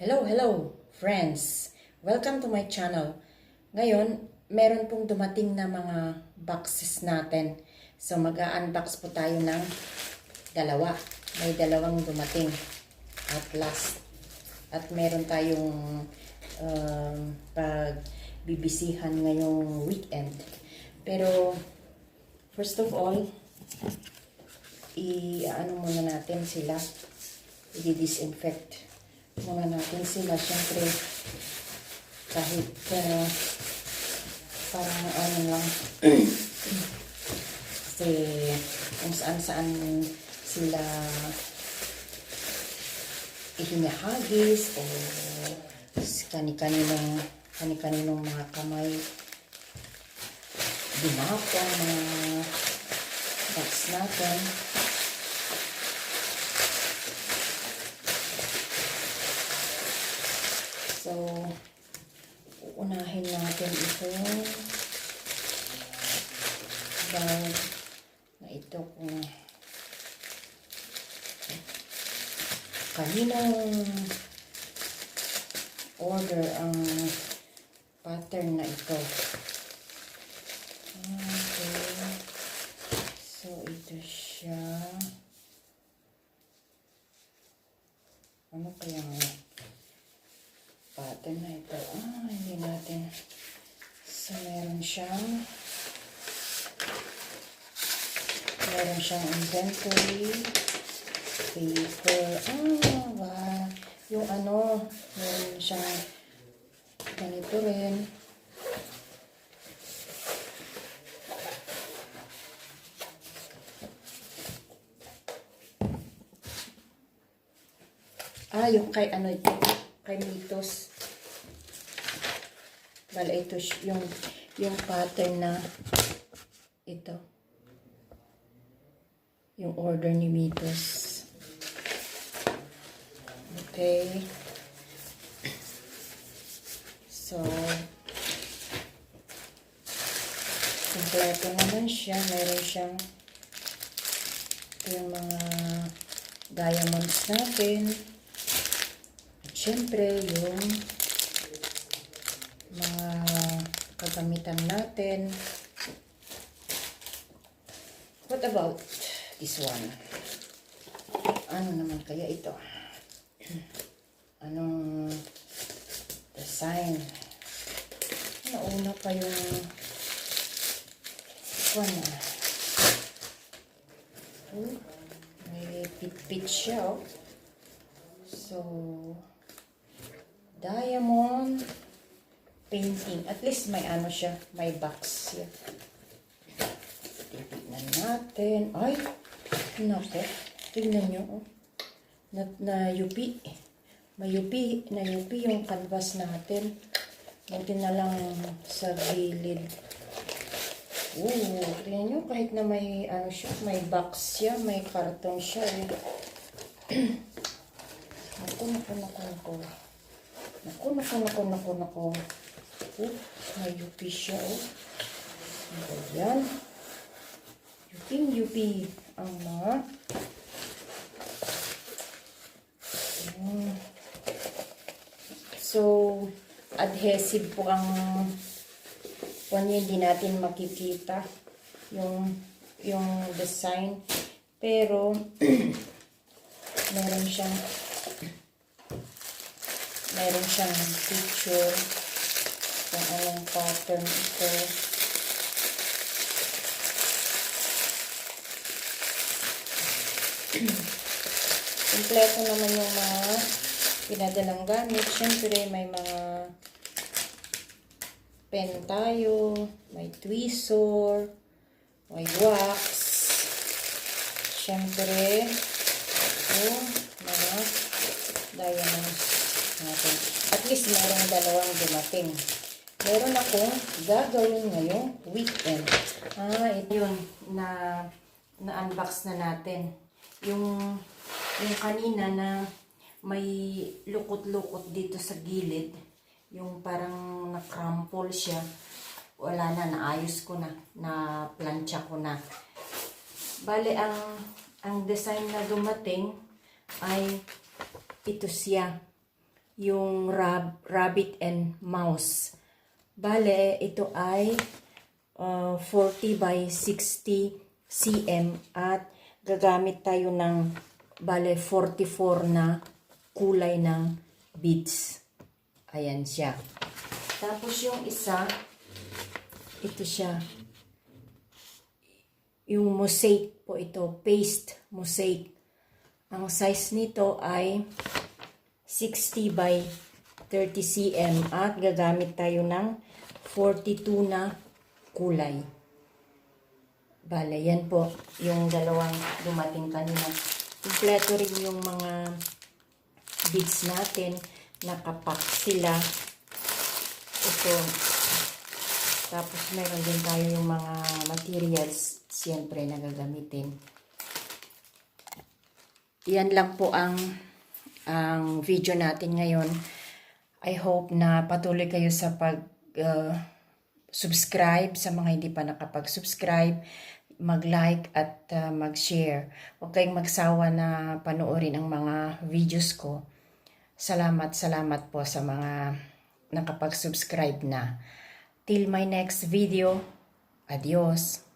Hello friends! Welcome to my channel. Ngayon, meron pong dumating na mga boxes natin. So, mag-unbox po tayo ng dalawa. May dalawang dumating at last. At meron tayong pagbibisihan ngayong weekend. Pero, first of all, i-ano muna natin sila. I-disinfect muna natin sila. Siyempre, kahit parang ano lang, kasi kung saan-saan sila ihinahagis o kani-kaninong mga kamay binapang mga box natin. So, uunahin natin ito bag na ito kung kaninang order ang pattern na ito. Okay. So, ito siya. Ano kaya nga pattern na ito? Hindi natin. So, meron siyang inventory paper. Wow. Yung ano, meron siyang ganito rin. Yung kay ano ito, kay Mitos. Bala ito yung pattern na ito. Yung order ni Mitos. Okay. So, kompleto naman siya. Meron siyang yung mga diamonds natin. At syempre, yung mga kagamitan natin. What about this one? Ano naman kaya ito? Anong design? Nauna pa yung one. May pit-pit siya. So, diamond painting. At least may ano siya, may box siya. Tignan natin. Ay, nako. Tignan nyo. Na-yupi. Mayupi. Na-yupi yung canvas natin. Buti na lang sa gilid. Tignan nyo. Kahit na may ano siya, may box siya, may karton siya. Naku. May yupi siya. Ayan. Yupi ang mga so adhesive po ang hindi natin makikita yung design, pero meron siyang picture kung anong pattern ito. Kompleto naman yung mga pinadalang gamit. Siyempre, may mga pen tayo, may tweezer, may wax. Siyempre, yung mga diamonds natin. At least, merong dalawang dumating. Meron akong gagawin ngayong weekend. Ito yun na-unbox na natin. Yung kanina na may lukot-lukot dito sa gilid, yung parang na-crumple siya, wala na, naayos ko na plancha ko na. Bale, ang design na dumating ay ito siya. yung rabbit and mouse. Bale, ito ay 40 by 60 cm at gagamit tayo ng bale 44 na kulay ng beads. Ayan siya. Tapos yung isa, ito siya. Yung mosaic po ito, paste mosaic. Ang size nito ay 60 by 30 cm at gagamit tayo ng 42 na kulay. Bale, yan po yung dalawang dumating kanina. Kompleto rin yung mga beads natin. Nakapack sila. Ito. Tapos meron din tayo yung mga materials siyempre na gagamitin. Yan lang po ang video natin ngayon. I hope na patuloy kayo sa subscribe sa mga hindi pa nakapag-subscribe, mag-like at mag-share. Huwag kayong magsawa na panoorin ang mga videos ko. Salamat po sa mga nakapag-subscribe na. Till my next video, adios!